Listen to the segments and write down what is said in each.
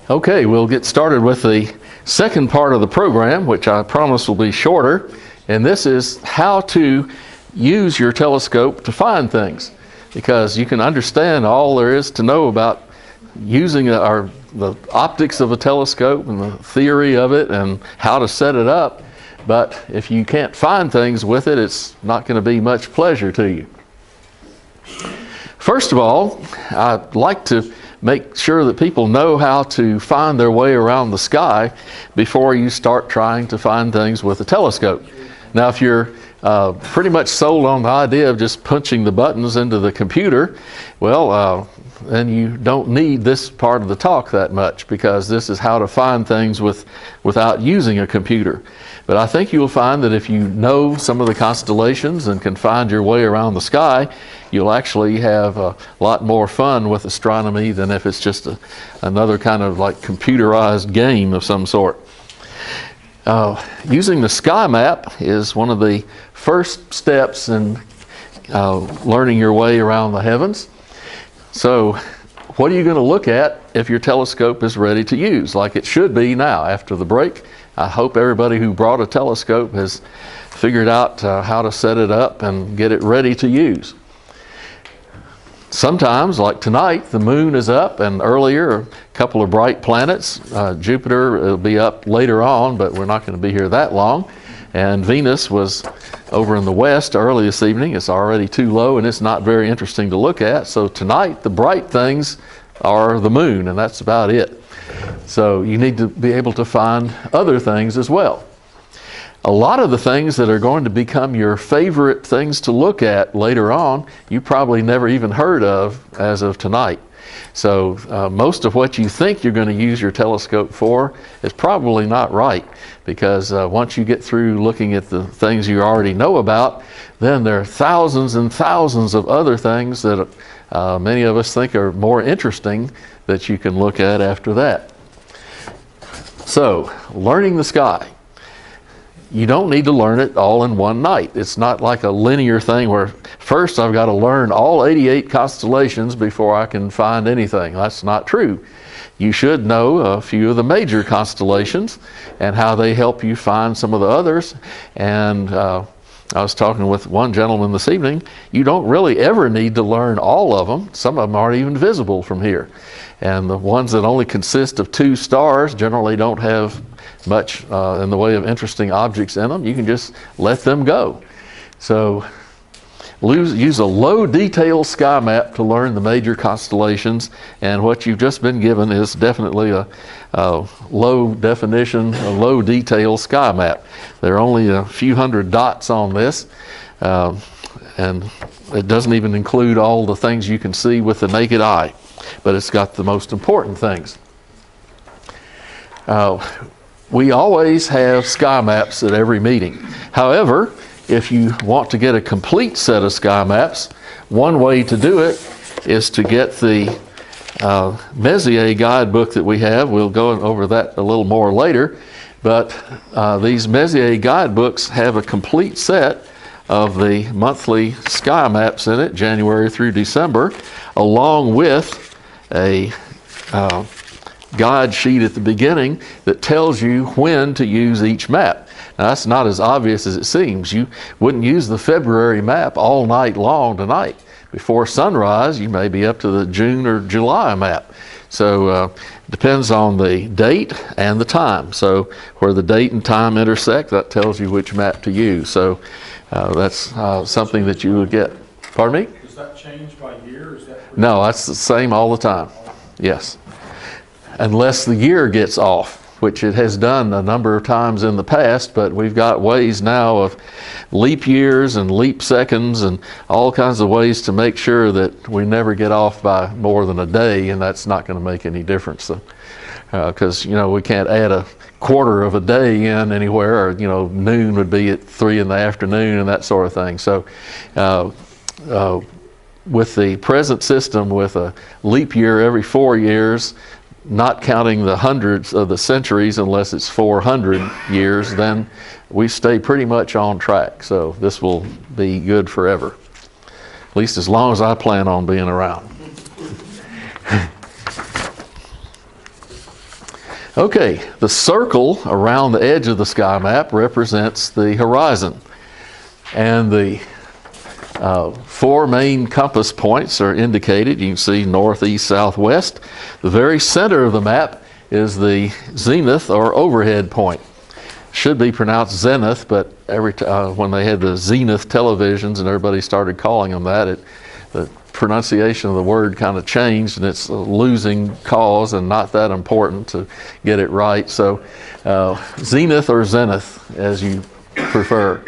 Okay, we'll get started with the second part of the program, which I promise will be shorter. And this is how to use your telescope to find things. Because you can understand all there is to know about using the optics of a telescope and the theory of it and how to set it up. But if you can't find things with it, it's not going to be much pleasure to you. First of all, I'd like to make sure that people know how to find their way around the sky before you start trying to find things with a telescope. Now, if you're pretty much sold on the idea of just punching the buttons into the computer, well, then you don't need this part of the talk that much, because this is how to find things without using a computer. But I think you'll find that if you know some of the constellations and can find your way around the sky, you'll actually have a lot more fun with astronomy than if it's just another kind of like computerized game of some sort. Using the sky map is one of the first steps in learning your way around the heavens. So what are you going to look at if your telescope is ready to use, like it should be now after the break? I hope everybody who brought a telescope has figured out how to set it up and get it ready to use. Sometimes, like tonight, the moon is up, and earlier a couple of bright planets. Jupiter will be up later on, but we're not going to be here that long. And Venus was over in the west early this evening. It's already too low, and it's not very interesting to look at. So tonight, the bright things are the moon, and that's about it. So you need to be able to find other things as well. A lot of the things that are going to become your favorite things to look at later on, you probably never even heard of as of tonight. So most of what you think you're going to use your telescope for is probably not right, because once you get through looking at the things you already know about, then there are thousands and thousands of other things that many of us think are more interesting that you can look at after that. So, learning the sky. You don't need to learn it all in one night. It's not like a linear thing where first I've got to learn all 88 constellations before I can find anything. That's not true. You should know a few of the major constellations and how they help you find some of the others. And I was talking with one gentleman this evening. You don't really ever need to learn all of them. Some of them aren't even visible from here. And the ones that only consist of 2 stars generally don't have much in the way of interesting objects in them. You can just let them go. So use a low detail sky map to learn the major constellations, and what you've just been given is definitely a low definition, a low detail sky map. There are only a few hundred dots on this, and it doesn't even include all the things you can see with the naked eye, but it's got the most important things. We always have sky maps at every meeting. However, if you want to get a complete set of sky maps, one way to do it is to get the Messier guidebook that we have. We'll go over that a little more later, but these Messier guidebooks have a complete set of the monthly sky maps in it, January through December, along with a guide sheet at the beginning that tells you when to use each map. Now, that's not as obvious as it seems. You wouldn't use the February map all night long tonight. Before sunrise, you may be up to the June or July map. So depends on the date and the time. So where the date and time intersect, that tells you which map to use. So that's something that you would get. Pardon me? Does that change by year? Or is that No, that's the same all the time. Yes. Unless the year gets off, which it has done a number of times in the past, but we've got ways now of leap years and leap seconds and all kinds of ways to make sure that we never get off by more than a day, and that's not going to make any difference. Because, we can't add a quarter of a day in anywhere, or, noon would be at 3 in the afternoon and that sort of thing. So with the present system, with a leap year every 4 years, not counting the hundreds of the centuries unless it's 400 years, then we stay pretty much on track. So this will be good forever, at least as long as I plan on being around. Okay, the circle around the edge of the sky map represents the horizon. And the four main compass points are indicated. You can see north, east, south, west. The very center of the map is the zenith or overhead point. Should be pronounced zenith, but when they had the zenith televisions and everybody started calling them that, the pronunciation of the word kind of changed, and it's a losing cause and not that important to get it right. So zenith or zenith, as you prefer.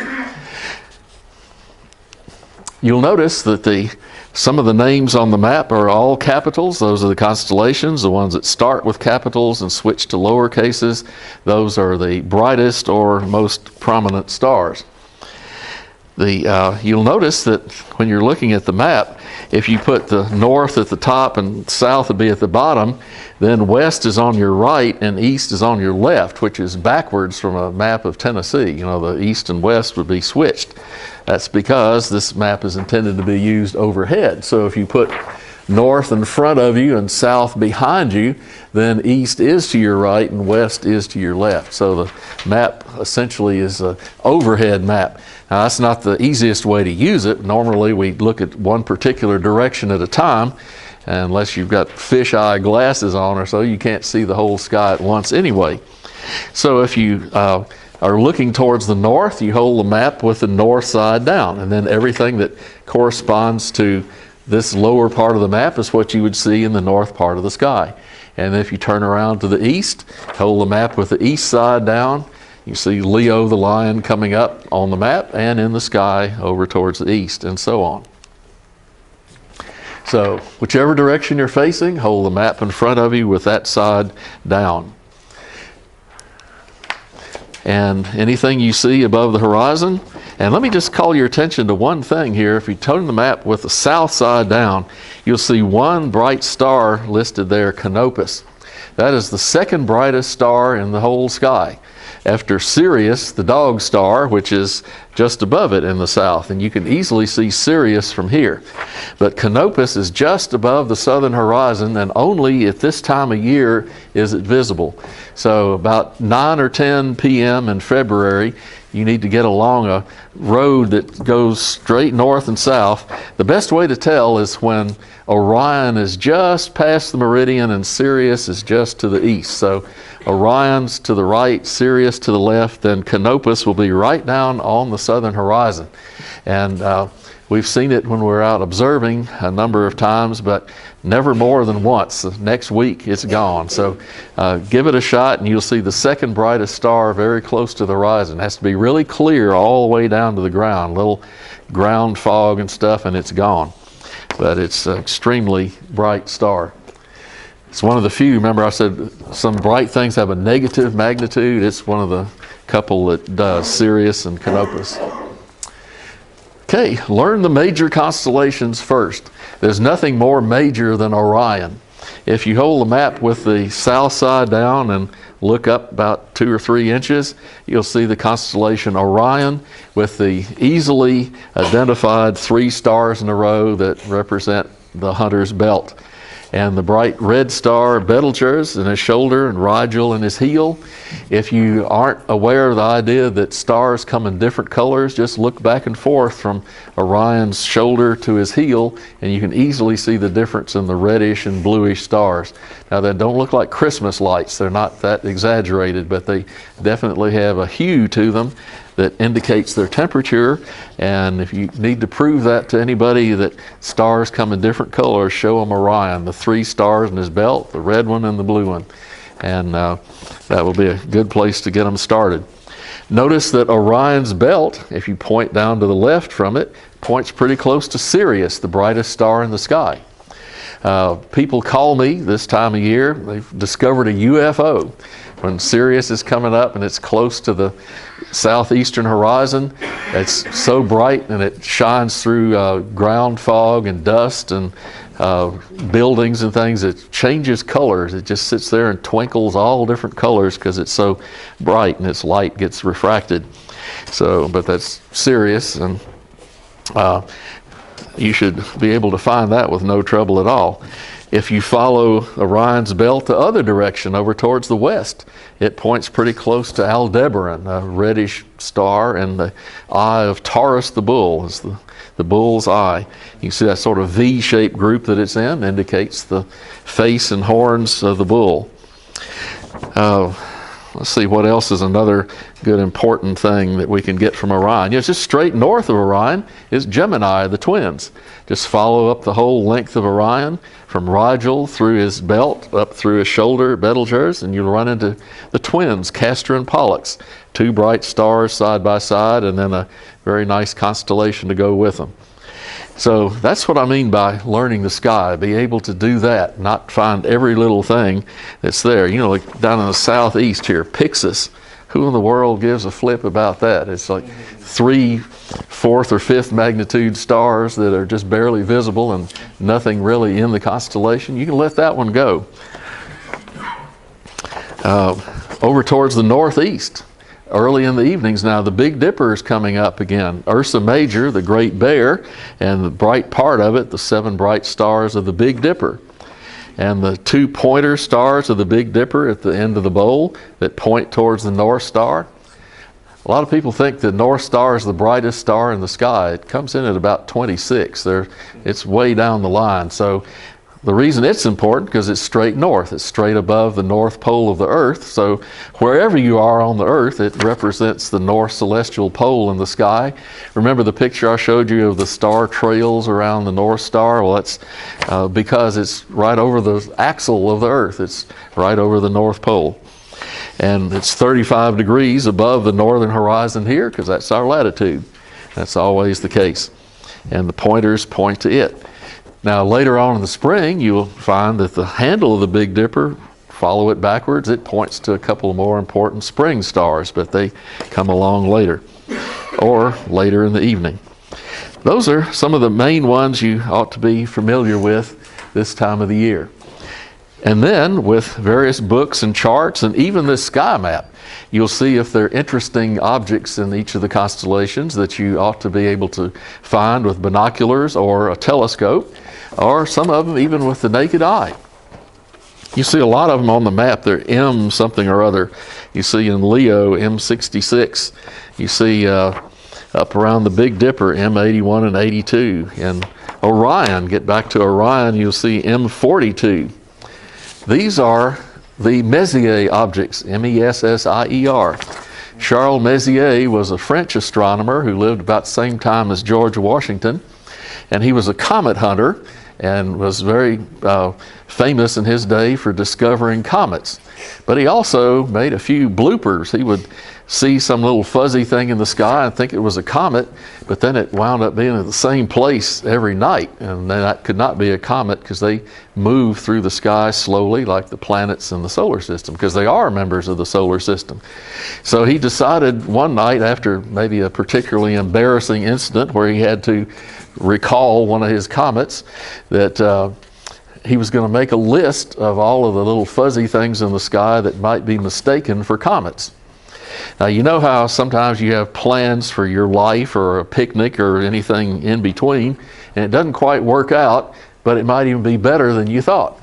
You'll notice that some of the names on the map are all capitals. Those are the constellations. The ones that start with capitals and switch to lower cases, those are the brightest or most prominent stars. You'll notice that when you're looking at the map, if you put the north at the top and south would be at the bottom, then west is on your right and east is on your left, which is backwards from a map of Tennessee. You know, the east and west would be switched. That's because this map is intended to be used overhead. So if you put north in front of you and south behind you, then east is to your right and west is to your left. So the map essentially is an overhead map. Now, that's not the easiest way to use it. Normally we look at one particular direction at a time, and unless you've got fisheye glasses on or so, you can't see the whole sky at once anyway. So if you are looking towards the north, you hold the map with the north side down, and then everything that corresponds to this lower part of the map is what you would see in the north part of the sky. And if you turn around to the east, hold the map with the east side down, you see Leo the lion coming up on the map and in the sky over towards the east, and so on. So whichever direction you're facing, hold the map in front of you with that side down. And anything you see above the horizon, and let me just call your attention to one thing here. If you turn the map with the south side down, you'll see one bright star listed there, Canopus. That is the second brightest star in the whole sky, after Sirius, the dog star, which is just above it in the south. And you can easily see Sirius from here. But Canopus is just above the southern horizon, and only at this time of year is it visible. So about 9 or 10 p.m. in February, you need to get along a road that goes straight north and south. The best way to tell is when Orion is just past the meridian and Sirius is just to the east. So Orion's to the right, Sirius to the left, then Canopus will be right down on the southern horizon. And we've seen it when we're out observing a number of times, but never more than once. Next week it's gone. So give it a shot and you'll see the second brightest star very close to the horizon. It has to be really clear all the way down to the ground, little ground fog and stuff, and it's gone. But it's an extremely bright star. It's one of the few, remember I said some bright things have a negative magnitude. It's one of the couple that does, Sirius and Canopus. Okay, learn the major constellations first. There's nothing more major than Orion. If you hold the map with the south side down and look up about 2 or 3 inches, you'll see the constellation Orion with the easily identified 3 stars in a row that represent the hunter's belt. And the bright red star Betelgeuse in his shoulder and Rigel in his heel. If you aren't aware of the idea that stars come in different colors, just look back and forth from Orion's shoulder to his heel, and you can easily see the difference in the reddish and bluish stars. Now, they don't look like Christmas lights. They're not that exaggerated, but they definitely have a hue to them that indicates their temperature. And if you need to prove that to anybody that stars come in different colors, show them Orion, the 3 stars in his belt, the red one and the blue one. And that will be a good place to get them started. Notice that Orion's belt, if you point down to the left from it, points pretty close to Sirius, the brightest star in the sky. People call me this time of year, they've discovered a UFO. When Sirius is coming up and it's close to the southeastern horizon, it's so bright and it shines through ground fog and dust and buildings and things. It changes colors. It just sits there and twinkles all different colors because it's so bright and its light gets refracted. So, but that's Sirius, and you should be able to find that with no trouble at all. If you follow Orion's belt the other direction, over towards the west, it points pretty close to Aldebaran, a reddish star, and the eye of Taurus the bull is the bull's eye. You can see that sort of V-shaped group that it's in indicates the face and horns of the bull. Let's see, what else is another good important thing that we can get from Orion? You know, just straight north of Orion is Gemini, the twins. Just follow up the whole length of Orion from Rigel through his belt, up through his shoulder, Betelgeuse, and you'll run into the twins, Castor and Pollux, two bright stars side by side, and then a very nice constellation to go with them. So that's what I mean by learning the sky. Be able to do that, not find every little thing that's there. You know, like down in the southeast here, Pyxis. Who in the world gives a flip about that? It's like 3 4th or 5th magnitude stars that are just barely visible and nothing really in the constellation. You can let that one go. Over towards the northeast, early in the evenings now, the Big Dipper is coming up again. Ursa Major, the Great Bear, and the bright part of it, the 7 bright stars of the Big Dipper. And the 2 pointer stars of the Big Dipper at the end of the bowl that point towards the North Star. A lot of people think the North Star is the brightest star in the sky. It comes in at about 26. It's way down the line. So the reason it's important, because it's straight north. It's straight above the North Pole of the Earth. So wherever you are on the Earth, it represents the North Celestial Pole in the sky. Remember the picture I showed you of the star trails around the North Star? Well, that's because it's right over the axle of the Earth. It's right over the North Pole. And it's 35 degrees above the northern horizon here, because that's our latitude. That's always the case. And the pointers point to it. Now later on in the spring, you'll find that the handle of the Big Dipper, follow it backwards, it points to a couple of more important spring stars, but they come along later, or later in the evening. Those are some of the main ones you ought to be familiar with this time of the year. And then with various books and charts and even this sky map, you'll see if there are interesting objects in each of the constellations that you ought to be able to find with binoculars or a telescope, or some of them even with the naked eye. You see a lot of them on the map. They're M something or other. You see in Leo M66. You see up around the Big Dipper M81 and 82. And Orion, get back to Orion, you'll see M42. These are the Messier objects, M-E-S-S-I-E-R. Charles Messier was a French astronomer who lived about the same time as George Washington, and he was a comet hunter and was very famous in his day for discovering comets. But he also made a few bloopers. He would see some little fuzzy thing in the sky and think it was a comet, but then it wound up being at the same place every night, and that could not be a comet because they move through the sky slowly like the planets in the solar system, because they are members of the solar system. So he decided one night, after maybe a particularly embarrassing incident where he had to recall one of his comets, that he was going to make a list of all of the little fuzzy things in the sky that might be mistaken for comets. Now, you know how sometimes you have plans for your life or a picnic or anything in between, and it doesn't quite work out, but it might even be better than you thought.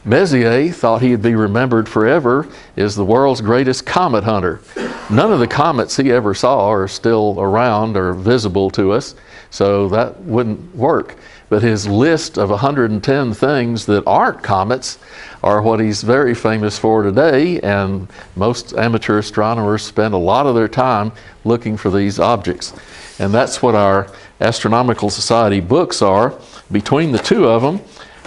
Messier thought he'd be remembered forever as the world's greatest comet hunter. None of the comets he ever saw are still around or visible to us, so that wouldn't work. But his list of 110 things that aren't comets are what he's very famous for today, and most amateur astronomers spend a lot of their time looking for these objects. And that's what our Astronomical Society books are. Between the two of them,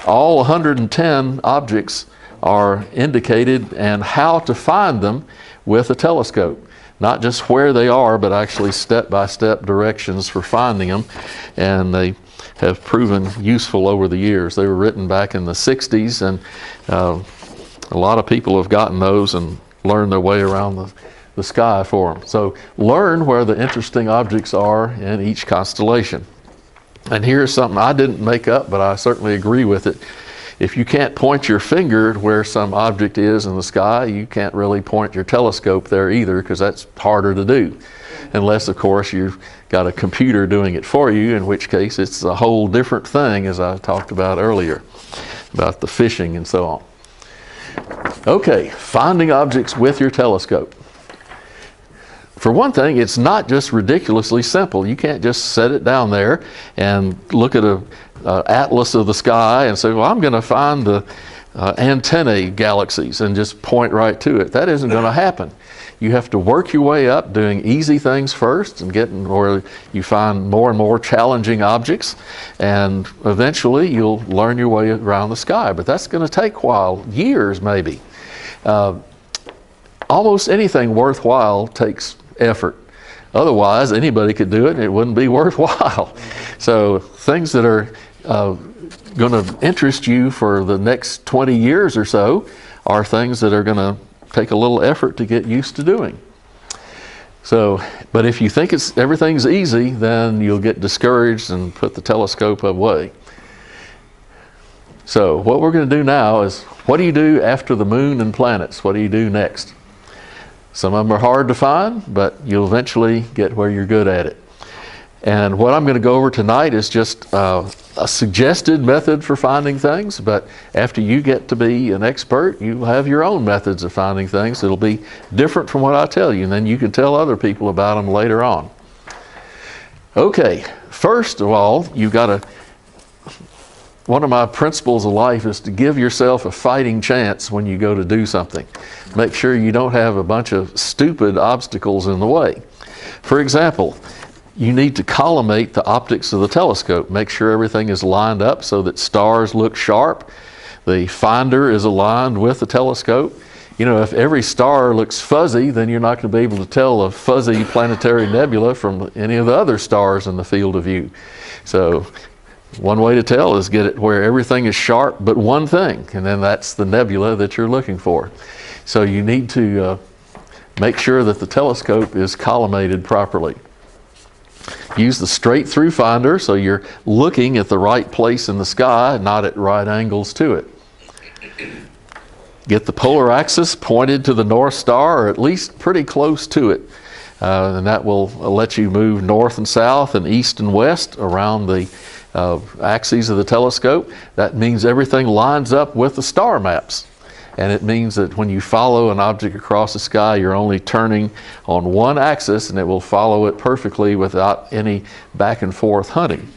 all 110 objects are indicated and how to find them with a telescope. Not just where they are, but actually step-by-step directions for finding them. And they have proven useful over the years. They were written back in the 60s, and a lot of people have gotten those and learned their way around the sky for them. So learn where the interesting objects are in each constellation. And here's something I didn't make up, but I certainly agree with it. If you can't point your finger to where some object is in the sky, you can't really point your telescope there either, because that's harder to do. Unless, of course, you've got a computer doing it for you, in which case it's a whole different thing, as I talked about earlier. about the fishing and so on. Okay, finding objects with your telescope. For one thing, it's not just ridiculously simple. You can't just set it down there and look at an atlas of the sky and say, well, I'm going to find the antennae galaxies and just point right to it. That isn't going to happen. You have to work your way up doing easy things first and getting where you find more and more challenging objects, and eventually you'll learn your way around the sky. But that's going to take a while, years maybe. Almost anything worthwhile takes effort. Otherwise, anybody could do it and it wouldn't be worthwhile. So things that are going to interest you for the next 20 years or so are things that are going to take a little effort to get used to doing. So, but if you think everything's easy, then you'll get discouraged and put the telescope away. So what we're going to do now is, what do you do after the moon and planets? What do you do next? Some of them are hard to find, but you'll eventually get where you're good at it. And what I'm going to go over tonight is just a suggested method for finding things, but after you get to be an expert, you have your own methods of finding things. It'll be different from what I tell you, and then you can tell other people about them later on. Okay, first of all, one of my principles of life is to give yourself a fighting chance when you go to do something. Make sure you don't have a bunch of stupid obstacles in the way. For example, you need to collimate the optics of the telescope. Make sure everything is lined up so that stars look sharp. The finder is aligned with the telescope. You know, if every star looks fuzzy, then you're not going to be able to tell a fuzzy planetary nebula from any of the other stars in the field of view. So one way to tell is get it where everything is sharp but one thing, and then that's the nebula that you're looking for. So you need to make sure that the telescope is collimated properly. Use the straight through finder so you're looking at the right place in the sky, not at right angles to it. Get the polar axis pointed to the North Star, or at least pretty close to it. And that will let you move north and south and east and west around the axes of the telescope. That means everything lines up with the star maps. And it means that when you follow an object across the sky, you're only turning on one axis, and it will follow it perfectly without any back and forth hunting.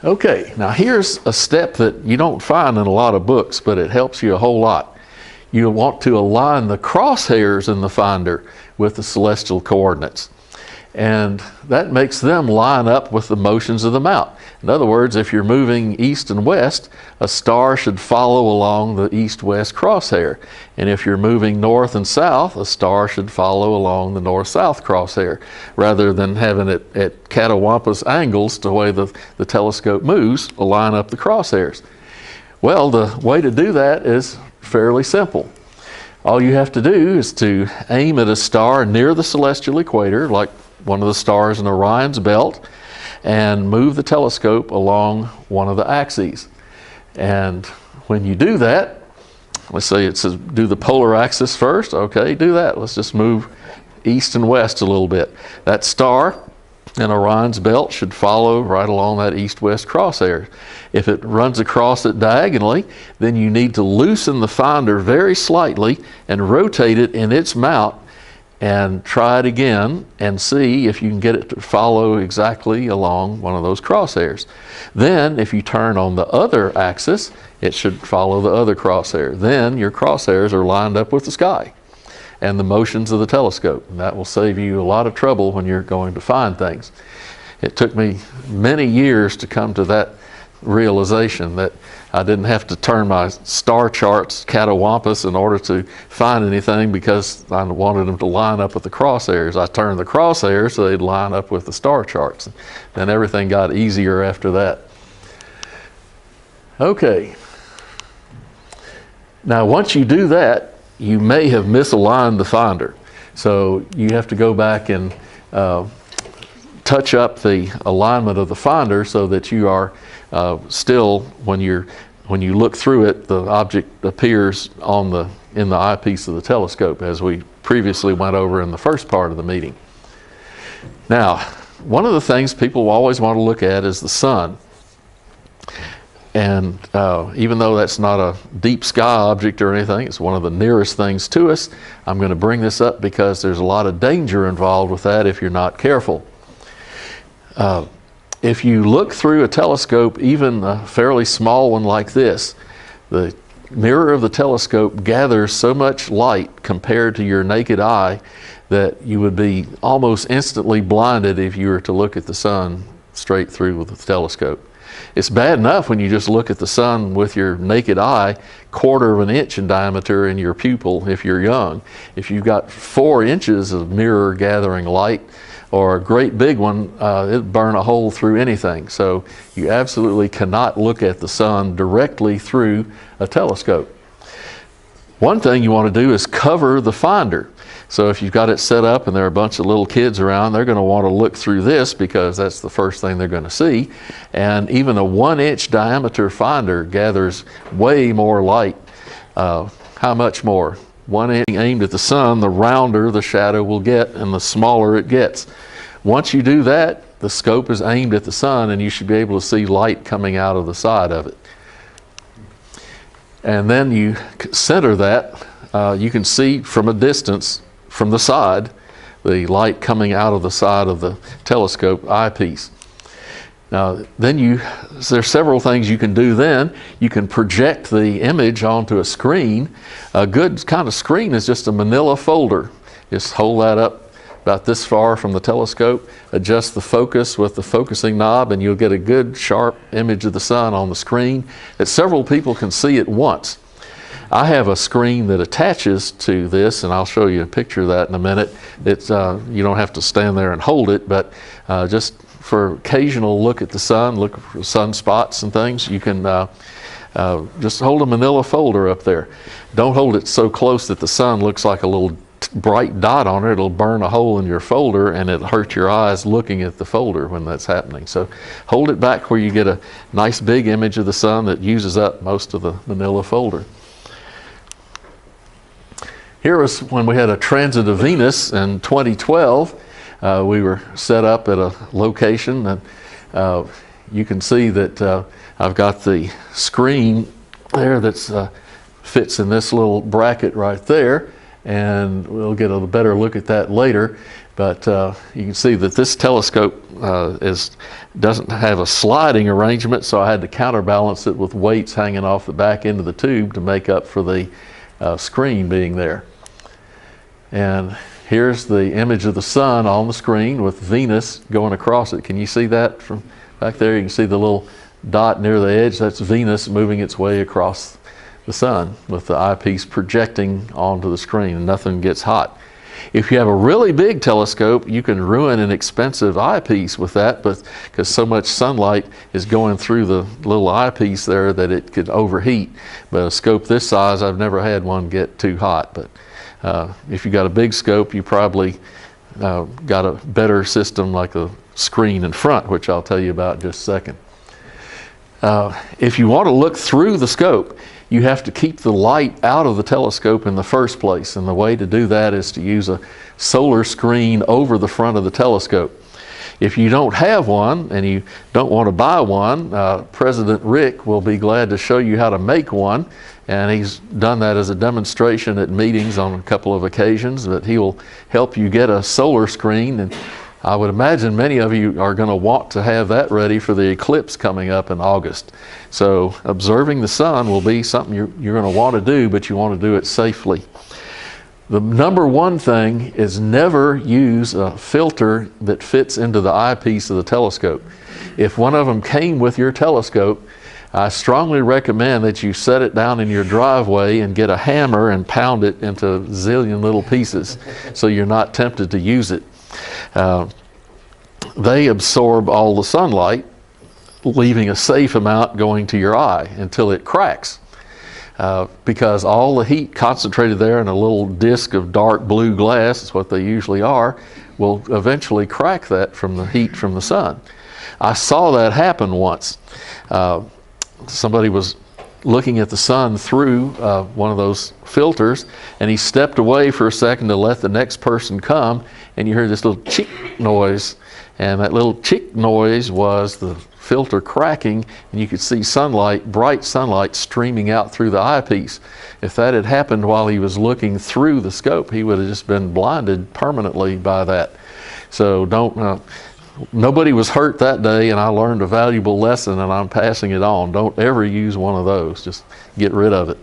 Okay, now here's a step that you don't find in a lot of books, but it helps you a whole lot. You want to align the crosshairs in the finder with the celestial coordinates. And that makes them line up with the motions of the mount. In other words, if you're moving east and west, a star should follow along the east-west crosshair. And if you're moving north and south, a star should follow along the north-south crosshair, rather than having it at catawampus angles to the way the telescope moves, line up the crosshairs. Well, the way to do that is fairly simple. All you have to do is to aim at a star near the celestial equator, like one of the stars in Orion's belt, and move the telescope along one of the axes. And when you do that, let's say it says do the polar axis first. Okay, do that. Let's just move east and west a little bit. That star in Orion's belt should follow right along that east-west crosshair. If it runs across it diagonally, then you need to loosen the finder very slightly and rotate it in its mount, and try it again and see if you can get it to follow exactly along one of those crosshairs. Then if you turn on the other axis, it should follow the other crosshair. Then your crosshairs are lined up with the sky and the motions of the telescope. And that will save you a lot of trouble when you're going to find things. It took me many years to come to that realization that I didn't have to turn my star charts catawampus in order to find anything, because I wanted them to line up with the crosshairs. I turned the crosshairs so they'd line up with the star charts. Then everything got easier after that. Okay. Now once you do that, you may have misaligned the finder. So you have to go back and touch up the alignment of the finder so that you are still, when you look through it, the object appears in the eyepiece of the telescope, as we previously went over in the first part of the meeting. Now, one of the things people always want to look at is the sun. And even though that's not a deep sky object or anything, it's one of the nearest things to us, I'm going to bring this up because there's a lot of danger involved with that if you're not careful. If you look through a telescope, even a fairly small one like this, the mirror of the telescope gathers so much light compared to your naked eye that you would be almost instantly blinded if you were to look at the sun straight through with the telescope. It's bad enough when you just look at the sun with your naked eye, 1/4 of an inch in diameter in your pupil if you're young. If you've got 4 inches of mirror gathering light, or a great big one, it'd burn a hole through anything. So you absolutely cannot look at the sun directly through a telescope. One thing you want to do is cover the finder. So if you've got it set up and there are a bunch of little kids around, they're going to want to look through this because that's the first thing they're going to see. And even a 1-inch diameter finder gathers way more light. How much more? 1 inch aimed at the sun, the rounder the shadow will get and the smaller it gets. Once you do that, the scope is aimed at the sun and you should be able to see light coming out of the side of it. And then you center that, you can see from a distance, from the side, the light coming out of the side of the telescope eyepiece. Now, then there's several things you can do then. You can project the image onto a screen. A good kind of screen is just a manila folder. Just hold that up about this far from the telescope, adjust the focus with the focusing knob, and you'll get a good sharp image of the sun on the screen that several people can see at once. I have a screen that attaches to this, and I'll show you a picture of that in a minute. It's, you don't have to stand there and hold it, but just for occasional look at the sun, look for sunspots and things, you can just hold a manila folder up there. Don't hold it so close that the sun looks like a little bright dot on it. It'll burn a hole in your folder and it'll hurt your eyes looking at the folder when that's happening. So hold it back where you get a nice big image of the sun that uses up most of the manila folder. Here was when we had a transit of Venus in 2012. We were set up at a location, and you can see that I've got the screen there that fits in this little bracket right there, and we'll get a better look at that later. But you can see that this telescope doesn't have a sliding arrangement, so I had to counterbalance it with weights hanging off the back end of the tube to make up for the screen being there. And here's the image of the sun on the screen with Venus going across it. Can you see that from back there? You can see the little dot near the edge. That's Venus moving its way across the sun with the eyepiece projecting onto the screen, and nothing gets hot. If you have a really big telescope, you can ruin an expensive eyepiece with that, but because so much sunlight is going through the little eyepiece there that it could overheat. But a scope this size, I've never had one get too hot. But if you got a big scope, you probably got a better system like a screen in front, which I'll tell you about in just a second. If you want to look through the scope, you have to keep the light out of the telescope in the first place, and the way to do that is to use a solar screen over the front of the telescope. If you don't have one and you don't want to buy one, President Rick will be glad to show you how to make one, and he's done that as a demonstration at meetings on a couple of occasions. But he will help you get a solar screen, and I would imagine many of you are going to want to have that ready for the eclipse coming up in August. So observing the sun will be something you're going to want to do, but you want to do it safely. The number one thing is never use a filter that fits into the eyepiece of the telescope. If one of them came with your telescope, I strongly recommend that you set it down in your driveway and get a hammer and pound it into a zillion little pieces so you're not tempted to use it. They absorb all the sunlight, leaving a safe amount going to your eye until it cracks. Because all the heat concentrated there in a little disc of dark blue glass, that's what they usually are, will eventually crack that from the heat from the sun. I saw that happen once. Somebody was looking at the sun through one of those filters, and he stepped away for a second to let the next person come, and you heard this little cheek noise, and that little chick noise was the filter cracking, and you could see sunlight, bright sunlight, streaming out through the eyepiece. If that had happened while he was looking through the scope, he would have just been blinded permanently by that. So nobody was hurt that day, and I learned a valuable lesson, and I'm passing it on. Don't ever use one of those. Just get rid of it.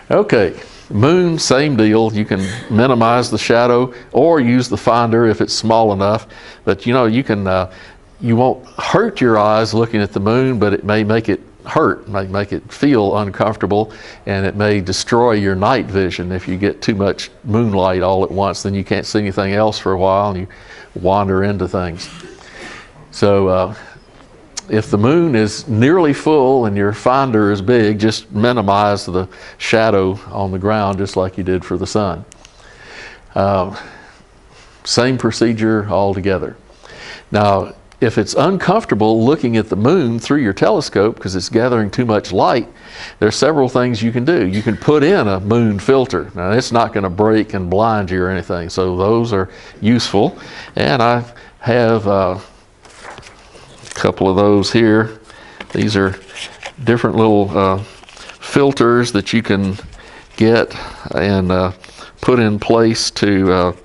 Okay, moon, same deal. You can minimize the shadow or use the finder if it's small enough. But you know, you won't hurt your eyes looking at the moon, but it may make it hurt, make it feel uncomfortable, and it may destroy your night vision if you get too much moonlight all at once. Then you can't see anything else for a while, and you wander into things. So if the moon is nearly full and your finder is big, just minimize the shadow on the ground just like you did for the sun. Same procedure altogether. Now, if it's uncomfortable looking at the moon through your telescope because it's gathering too much light, there's several things you can do. You can put in a moon filter. Now, it's not going to break and blind you or anything, so those are useful. And I have a couple of those here. These are different little filters that you can get and put in place to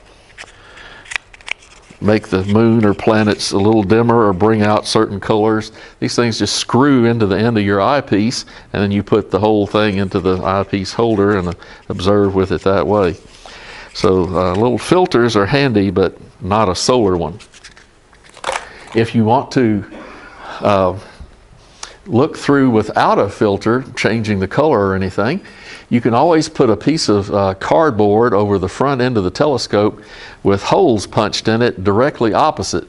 make the moon or planets a little dimmer or bring out certain colors. These things just screw into the end of your eyepiece, and then you put the whole thing into the eyepiece holder and observe with it that way. So little filters are handy, but not a solar one. If you want to look through without a filter, changing the color or anything, you can always put a piece of cardboard over the front end of the telescope with holes punched in it directly opposite.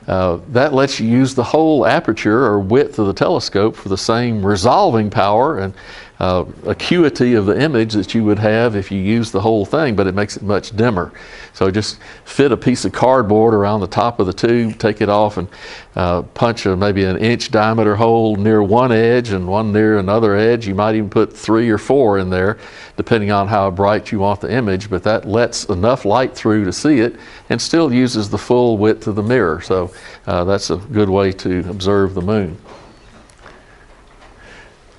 That lets you use the whole aperture or width of the telescope for the same resolving power and acuity of the image that you would have if you used the whole thing, but it makes it much dimmer. So just fit a piece of cardboard around the top of the tube, take it off, and punch maybe an inch diameter hole near one edge and one near another edge. You might even put 3 or 4 in there, depending on how bright you want the image, but that lets enough light through to see it and still uses the full width of the mirror. So that's a good way to observe the moon.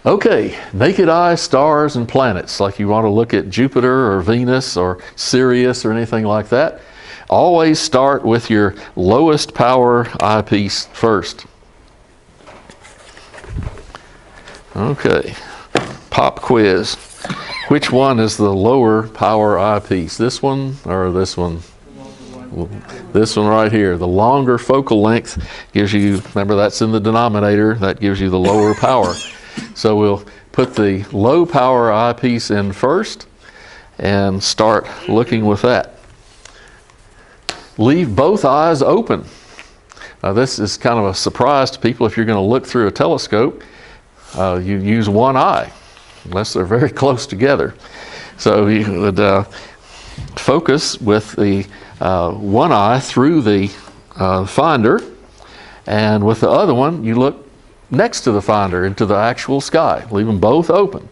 Okay, naked eye stars and planets, like you want to look at Jupiter or Venus or Sirius or anything like that. Always start with your lowest power eyepiece first. Okay, pop quiz. Which one is the lower power eyepiece? This one or this one? This one right here. The longer focal length gives you, remember that's in the denominator, that gives you the lower power. So we'll put the low power eyepiece in first and start looking with that. Leave both eyes open. Now this is kind of a surprise to people. If you're going to look through a telescope, you use one eye, unless they're very close together. So you would focus with the one eye through the finder, and with the other one you look next to the finder into the actual sky. Leave them both open.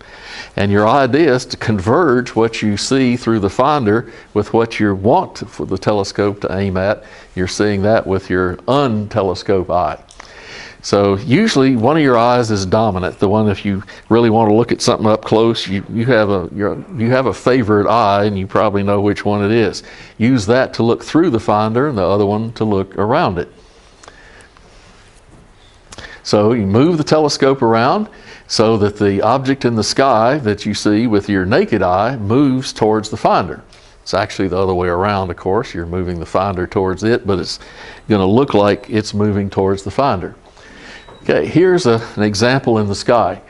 And your idea is to converge what you see through the finder with what you want for the telescope to aim at. You're seeing that with your untelescope eye. So usually one of your eyes is dominant. The one, if you really want to look at something up close, you have a favorite eye, and you probably know which one it is. Use that to look through the finder, and the other one to look around it. So you move the telescope around so that the object in the sky that you see with your naked eye moves towards the finder. It's actually the other way around, of course. You're moving the finder towards it, but it's going to look like it's moving towards the finder. Okay, here's an example in the sky.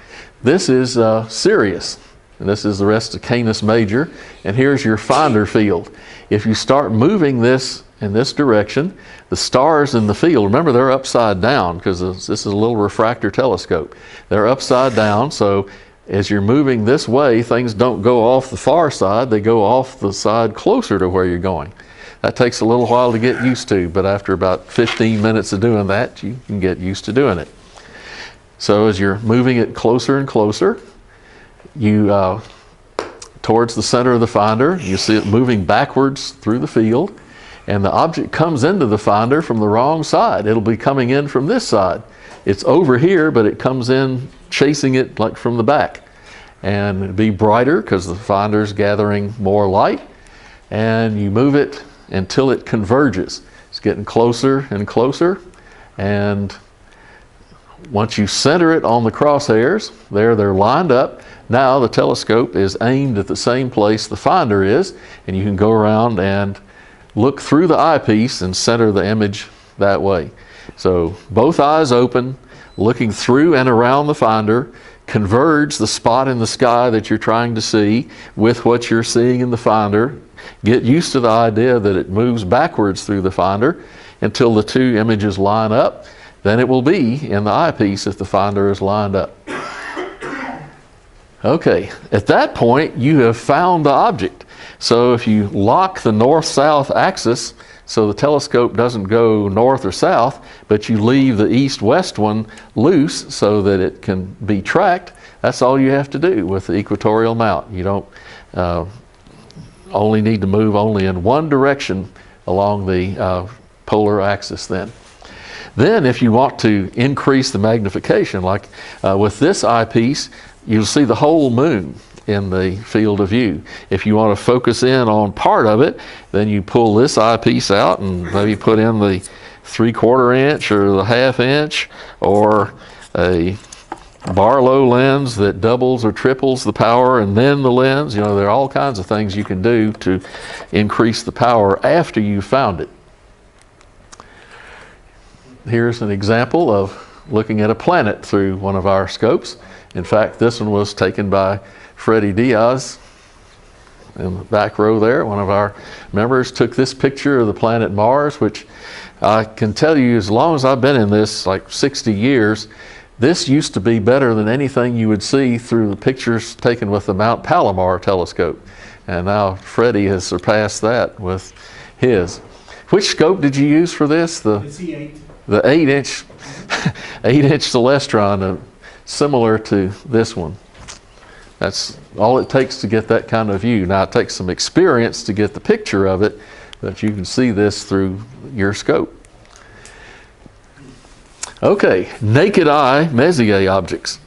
This is Sirius, and this is the rest of Canis Major, and here's your finder field. If you start moving this in this direction, the stars in the field, remember they're upside down because this is a little refractor telescope. They're upside down, so as you're moving this way, things don't go off the far side, they go off the side closer to where you're going. That takes a little while to get used to, but after about 15 minutes of doing that, you can get used to doing it. So as you're moving it closer and closer, you towards the center of the finder, you see it moving backwards through the field. and the object comes into the finder from the wrong side. It'll be coming in from this side. It's over here, but it comes in chasing it like from the back. And it'll be brighter because the finder's gathering more light, and you move it until it converges. It's getting closer and closer, and once you center it on the crosshairs, there they're lined up. Now the telescope is aimed at the same place the finder is, and you can go around and look through the eyepiece and center the image that way. So both eyes open, looking through and around the finder, converge the spot in the sky that you're trying to see with what you're seeing in the finder. Get used to the idea that it moves backwards through the finder until the two images line up. Then it will be in the eyepiece if the finder is lined up. Okay, at that point you have found the object. So if you lock the north-south axis so the telescope doesn't go north or south, but you leave the east-west one loose so that it can be tracked, that's all you have to do with the equatorial mount. You don't only need to move only in one direction along the polar axis then. Then if you want to increase the magnification, like with this eyepiece, you'll see the whole moon in the field of view. If you want to focus in on part of it, then you pull this eyepiece out and maybe put in the 3/4 inch or the 1/2 inch or a Barlow lens that doubles or triples the power, and then the lens. You know, there are all kinds of things you can do to increase the power after you've found it. Here's an example of looking at a planet through one of our scopes. In fact, this one was taken by Freddie Diaz in the back row there. One of our members took this picture of the planet Mars, which I can tell you, as long as I've been in this, like 60 years, this used to be better than anything you would see through the pictures taken with the Mount Palomar telescope. And now Freddie has surpassed that with his. Which scope did you use for this? The C8. The 8-inch 8-inch Celestron, similar to this one. That's all it takes to get that kind of view. Now it takes some experience to get the picture of it, but you can see this through your scope. Okay, naked eye Messier objects.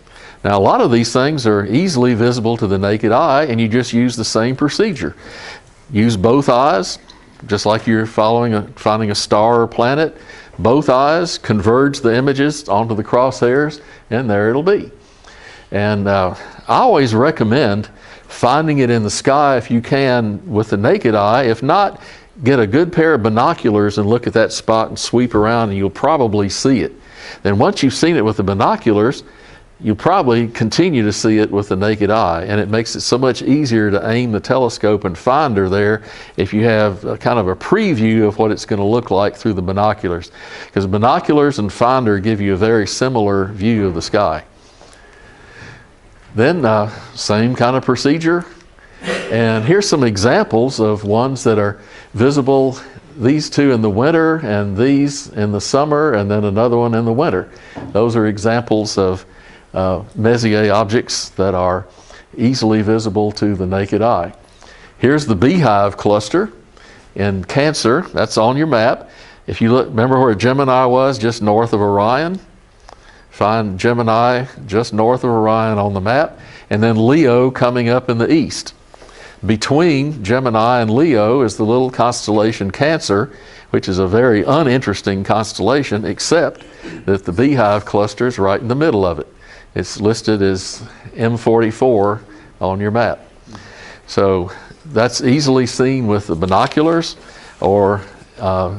Now a lot of these things are easily visible to the naked eye, and you just use the same procedure. Use both eyes, just like you're finding a star or planet. Both eyes converge the images onto the crosshairs, and there it'll be. And I always recommend finding it in the sky if you can with the naked eye. If not, get a good pair of binoculars and look at that spot and sweep around, and you'll probably see it. Then once you've seen it with the binoculars, you'll probably continue to see it with the naked eye, and it makes it so much easier to aim the telescope and finder there if you have a kind of a preview of what it's going to look like through the binoculars, because binoculars and finder give you a very similar view of the sky. Then same kind of procedure, and here's some examples of ones that are visible, these two in the winter and these in the summer, and then another one in the winter. Those are examples of Messier objects that are easily visible to the naked eye. Here's the Beehive cluster in Cancer. That's on your map. If you look, remember where Gemini was, just north of Orion? Find Gemini just north of Orion on the map, and then Leo coming up in the east. Between Gemini and Leo is the little constellation Cancer, which is a very uninteresting constellation, except that the Beehive cluster is right in the middle of it. It's listed as M44 on your map. So that's easily seen with the binoculars, or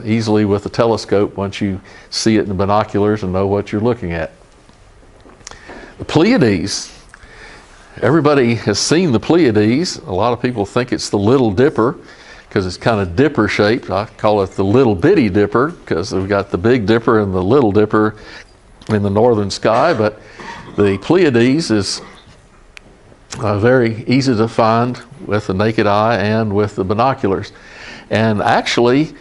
easily with the telescope once you see it in the binoculars and know what you're looking at. The Pleiades. Everybody has seen the Pleiades. A lot of people think it's the Little Dipper because it's kind of dipper shaped. I call it the Little Bitty Dipper because we've got the Big Dipper and the Little Dipper in the northern sky, but the Pleiades is very easy to find with the naked eye and with the binoculars. And actually,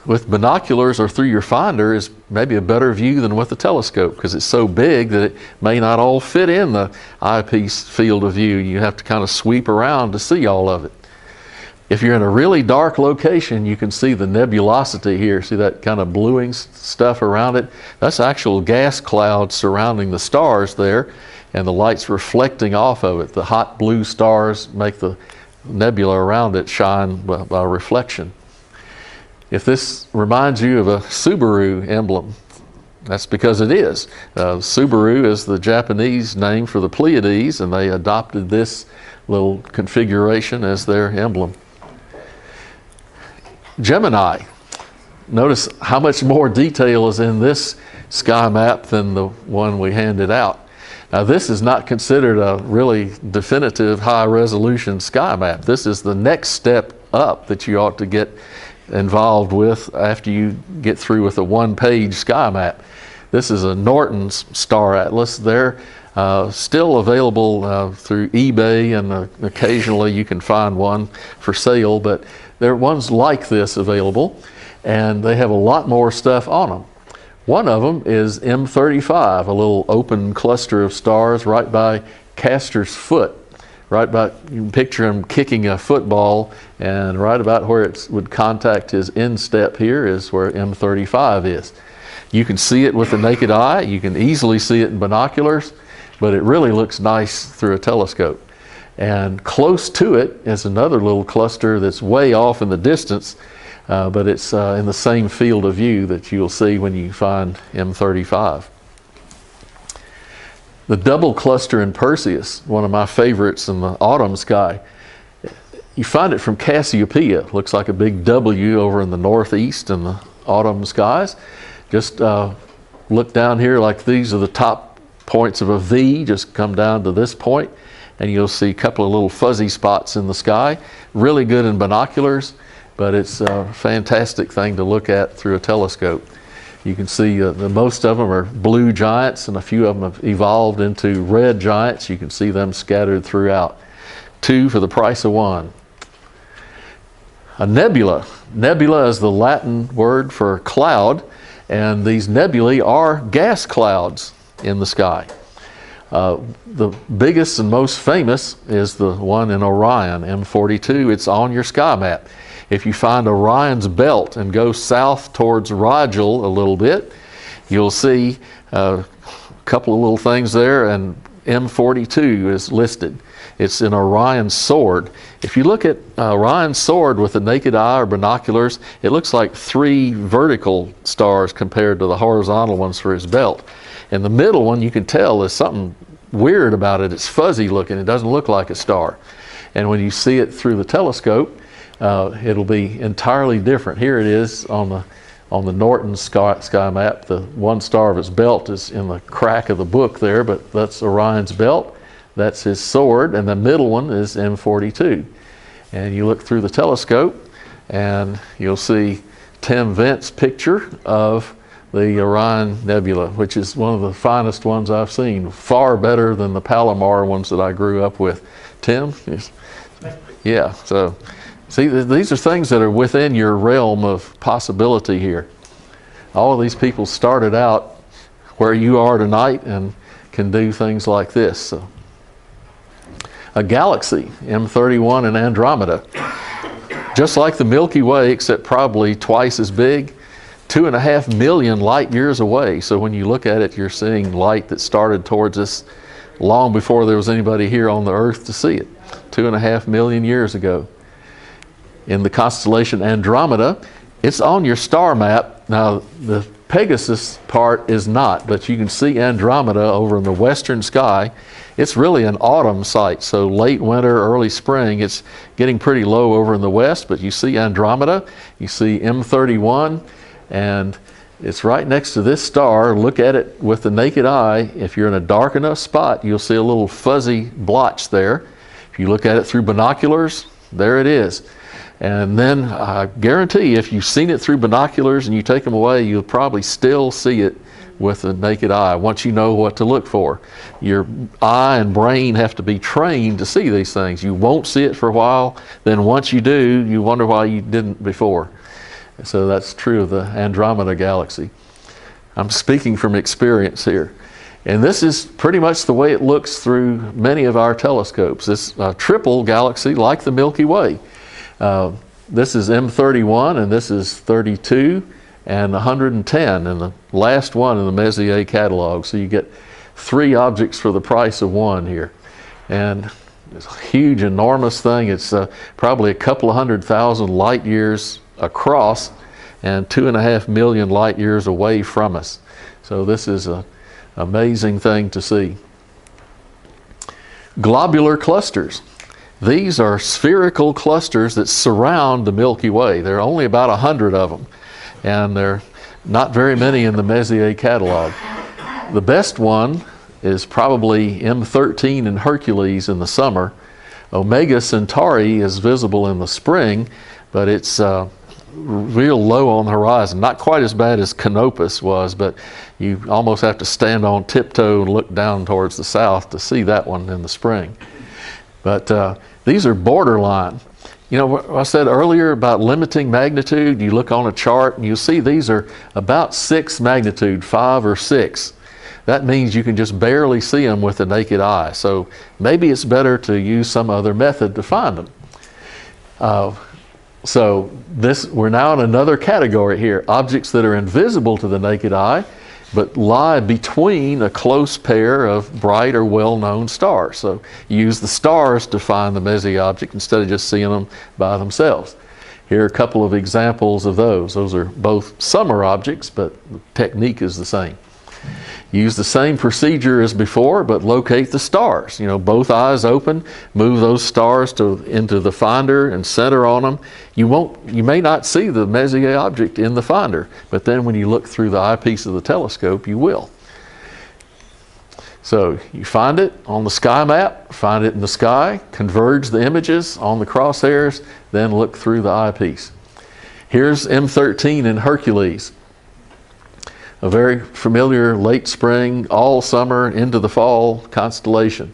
with binoculars or through your finder is maybe a better view than with the telescope, because it's so big that it may not all fit in the eyepiece field of view. You have to kind of sweep around to see all of it. If you're in a really dark location, you can see the nebulosity here. See that kind of bluing stuff around it? That's actual gas clouds surrounding the stars there, and the light's reflecting off of it. The hot blue stars make the nebula around it shine by reflection. If this reminds you of a Subaru emblem, that's because it is. Subaru is the Japanese name for the Pleiades, and they adopted this little configuration as their emblem. Gemini. Notice how much more detail is in this sky map than the one we handed out. Now this is not considered a really definitive high resolution sky map. This is the next step up that you ought to get involved with after you get through with a one-page sky map. This is a Nortons star atlas. They're still available through eBay, and occasionally you can find one for sale, but there are ones like this available, and they have a lot more stuff on them. One of them is M35, a little open cluster of stars right by Castor's foot. Right about, you can picture him kicking a football, and right about where it would contact his instep here is where M35 is. You can see it with the naked eye. You can easily see it in binoculars, but it really looks nice through a telescope. And close to it is another little cluster that's way off in the distance, but it's in the same field of view that you'll see when you find M35. The double cluster in Perseus, one of my favorites in the autumn sky, you find it from Cassiopeia. Looks like a big W over in the northeast in the autumn skies. Just look down here, like these are the top points of a V. Just come down to this point, and you'll see a couple of little fuzzy spots in the sky. Really good in binoculars, but it's a fantastic thing to look at through a telescope. You can see most of them are blue giants, and a few of them have evolved into red giants. You can see them scattered throughout. 2 for the price of 1. A nebula. Nebula is the Latin word for cloud, and these nebulae are gas clouds in the sky. The biggest and most famous is the one in Orion, M42. It's on your sky map. If you find Orion's belt and go south towards Rigel a little bit, you'll see a couple of little things there, and M42 is listed. It's in Orion's sword. If you look at Orion's sword with the naked eye or binoculars, it looks like 3 vertical stars compared to the horizontal ones for his belt. And the middle one, you can tell there's something weird about it. It's fuzzy looking. It doesn't look like a star. And when you see it through the telescope, it'll be entirely different. Here it is on the Nortons sky map. The one star of its belt is in the crack of the book there, but that's Orion's belt. That's his sword, and the middle one is M42. And you look through the telescope, and you'll see Tim Vent's picture of the Orion Nebula, which is one of the finest ones I've seen. Far better than the Palomar ones that I grew up with. Tim? Yeah, so see, these are things that are within your realm of possibility here. All of these people started out where you are tonight and can do things like this. So. A galaxy, M31 and Andromeda. Just like the Milky Way, except probably twice as big, 2.5 million light years away. So when you look at it, you're seeing light that started towards us long before there was anybody here on the Earth to see it, 2.5 million years ago. In the constellation Andromeda, it's on your star map. Now, the Pegasus part is not, but you can see Andromeda over in the western sky. It's really an autumn site, so late winter, early spring. It's getting pretty low over in the west, but you see Andromeda, you see M31, and it's right next to this star. Look at it with the naked eye. If you're in a dark enough spot, you'll see a little fuzzy blotch there. If you look at it through binoculars, there it is. And then I guarantee if you've seen it through binoculars and you take them away, you'll probably still see it with the naked eye once you know what to look for. Your eye and brain have to be trained to see these things. You won't see it for a while, then once you do, you wonder why you didn't before. So that's true of the Andromeda galaxy. I'm speaking from experience here. And this is pretty much the way it looks through many of our telescopes. It's a triple galaxy like the Milky Way. This is M31 and this is 32 and 110 and the last one in the Messier catalog. So you get 3 objects for the price of 1 here. And it's a huge, enormous thing. It's probably a couple of 100,000 light years across and 2.5 million light years away from us. So this is an amazing thing to see. Globular clusters. These are spherical clusters that surround the Milky Way. There are only about 100 of them, and there are not very many in the Messier catalog. The best one is probably M13 in Hercules in the summer. Omega Centauri is visible in the spring, but it's real low on the horizon. Not quite as bad as Canopus was, but you almost have to stand on tiptoe and look down towards the south to see that one in the spring. But these are borderline. You know what I said earlier about limiting magnitude? You look on a chart and you see these are about 6 magnitude, 5 or 6. That means you can just barely see them with the naked eye. So maybe it's better to use some other method to find them. So we're now in another category here. Objects that are invisible to the naked eye, but lie between a close pair of bright or well-known stars. So you use the stars to find the Messier object instead of just seeing them by themselves. Here are a couple of examples of those. Those are both summer objects, but the technique is the same. Use the same procedure as before, but locate the stars. You know, both eyes open, move those stars into the finder and center on them. You may not see the Messier object in the finder, but then when you look through the eyepiece of the telescope, you will. So you find it on the sky map, find it in the sky, converge the images on the crosshairs, then look through the eyepiece. Here's M13 in Hercules. A very familiar late spring, all summer into the fall constellation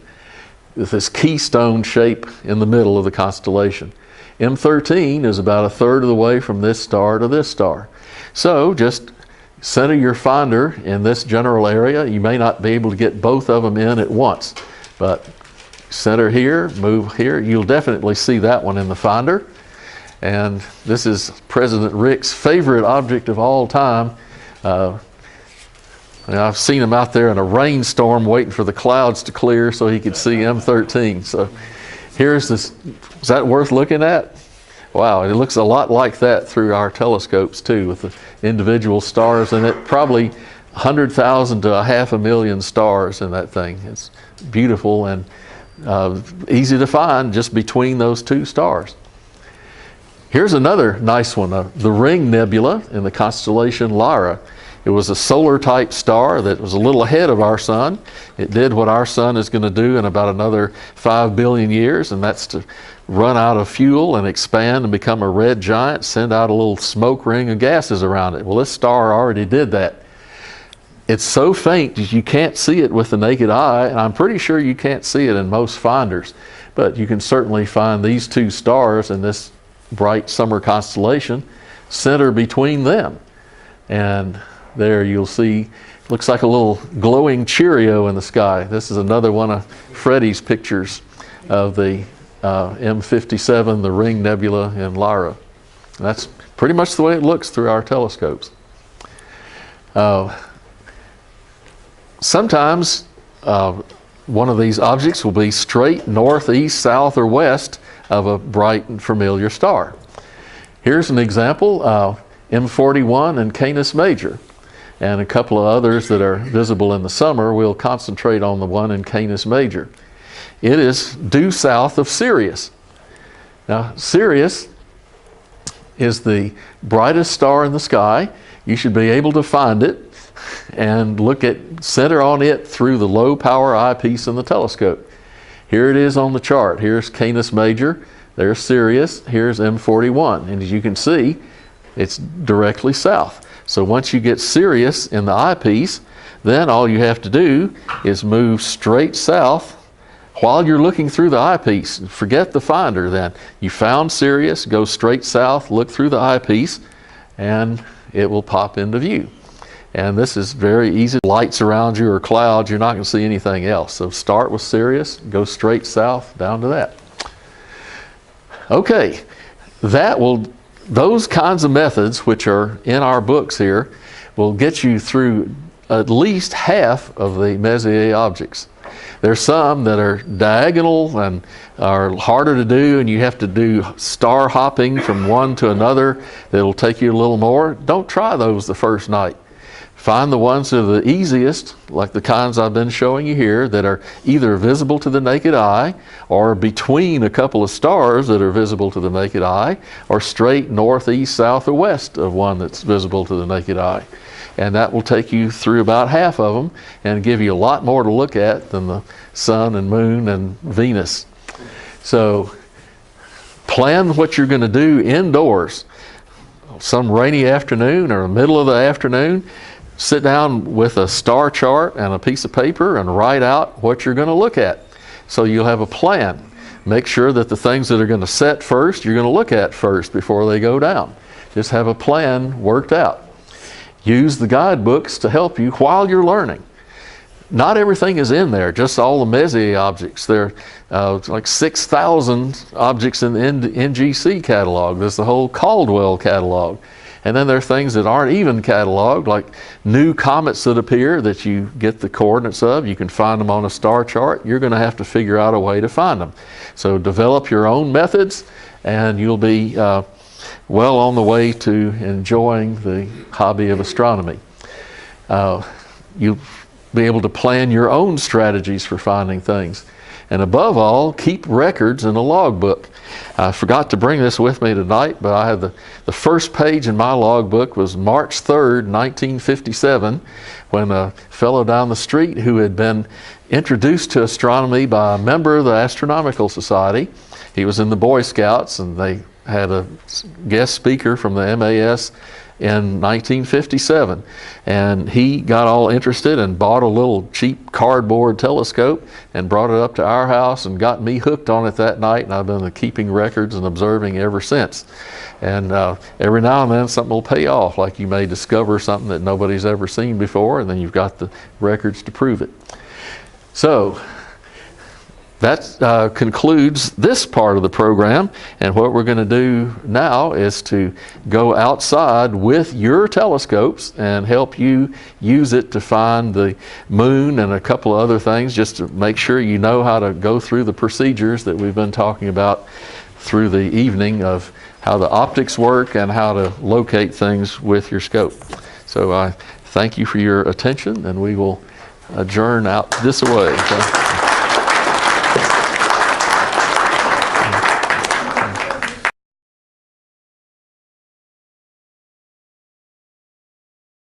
with this keystone shape in the middle of the constellation. M13 is about 1/3 of the way from this star to this star. So just center your finder in this general area. You may not be able to get both of them in at once, but center here, move here. You'll definitely see that one in the finder. And this is President Rick's favorite object of all time. I've seen him out there in a rainstorm waiting for the clouds to clear so he could see M13. So here's this. Is that worth looking at? Wow, it looks a lot like that through our telescopes too, with the individual stars in it. Probably 100,000 to 500,000 stars in that thing. It's beautiful and easy to find just between those 2 stars. Here's another nice one, the Ring Nebula in the constellation Lyra. It was a solar-type star that was a little ahead of our sun. It did what our sun is going to do in about another 5 billion years, and that's to run out of fuel and expand and become a red giant, send out a little smoke ring of gases around it. Well, this star already did that. It's so faint that you can't see it with the naked eye, and I'm pretty sure you can't see it in most finders. But you can certainly find these 2 stars in this bright summer constellation, center between them. And there you'll see, looks like a little glowing Cheerio in the sky. This is another one of Freddie's pictures of the M57, the Ring Nebula in Lyra. That's pretty much the way it looks through our telescopes. Sometimes one of these objects will be straight north, east, south, or west of a bright and familiar star. Here's an example, M41 and Canis Major, and a couple of others that are visible in the summer. We'll concentrate on the one in Canis Major. It is due south of Sirius. Now, Sirius is the brightest star in the sky. You should be able to find it and center on it through the low power eyepiece in the telescope. Here it is on the chart. Here's Canis Major, there's Sirius, here's M41, and as you can see, it's directly south. So once you get Sirius in the eyepiece, then all you have to do is move straight south while you're looking through the eyepiece. Forget the finder then. You found Sirius, go straight south, look through the eyepiece, and it will pop into view. And this is very easy. Lights around you or clouds, you're not going to see anything else. So start with Sirius, go straight south down to that. Okay, those kinds of methods, which are in our books here, will get you through at least half of the Messier objects. There's some that are diagonal and are harder to do, and you have to do star hopping from one to another that'll take you a little more. Don't try those the first night. Find the ones that are the easiest, like the kinds I've been showing you here, that are either visible to the naked eye or between a couple of stars that are visible to the naked eye, or straight north, east, south, or west of one that's visible to the naked eye. And that will take you through about half of them and give you a lot more to look at than the sun and moon and Venus. So plan what you're going to do indoors. Some rainy afternoon or middle of the afternoon, sit down with a star chart and a piece of paper and write out what you're going to look at. So you'll have a plan. Make sure that the things that are going to set first, you're going to look at first before they go down. Just have a plan worked out. Use the guidebooks to help you while you're learning. Not everything is in there, just all the Messier objects. There are like 6,000 objects in the NGC catalog. There's the whole Caldwell catalog. And then there are things that aren't even cataloged, like new comets that appear that you get the coordinates of. You can find them on a star chart. You're going to have to figure out a way to find them. So develop your own methods, and you'll be well on the way to enjoying the hobby of astronomy. You'll be able to plan your own strategies for finding things. And above all, keep records in a logbook. I forgot to bring this with me tonight, but I had the first page in my logbook was March 3rd, 1957, when a fellow down the street who had been introduced to astronomy by a member of the Astronomical Society. He was in the Boy Scouts, and they had a guest speaker from the MAS in 1957, and he got all interested and bought a little cheap cardboard telescope and brought it up to our house and got me hooked on it that night, and I've been keeping records and observing ever since. And every now and then something will pay off, like you may discover something that nobody's ever seen before, and then you've got the records to prove it. So that concludes this part of the program, and what we're going to do now is to go outside with your telescopes and help you use it to find the moon and a couple of other things, just to make sure you know how to go through the procedures that we've been talking about through the evening of how the optics work and how to locate things with your scope. So I thank you for your attention, and we will adjourn out this way. So.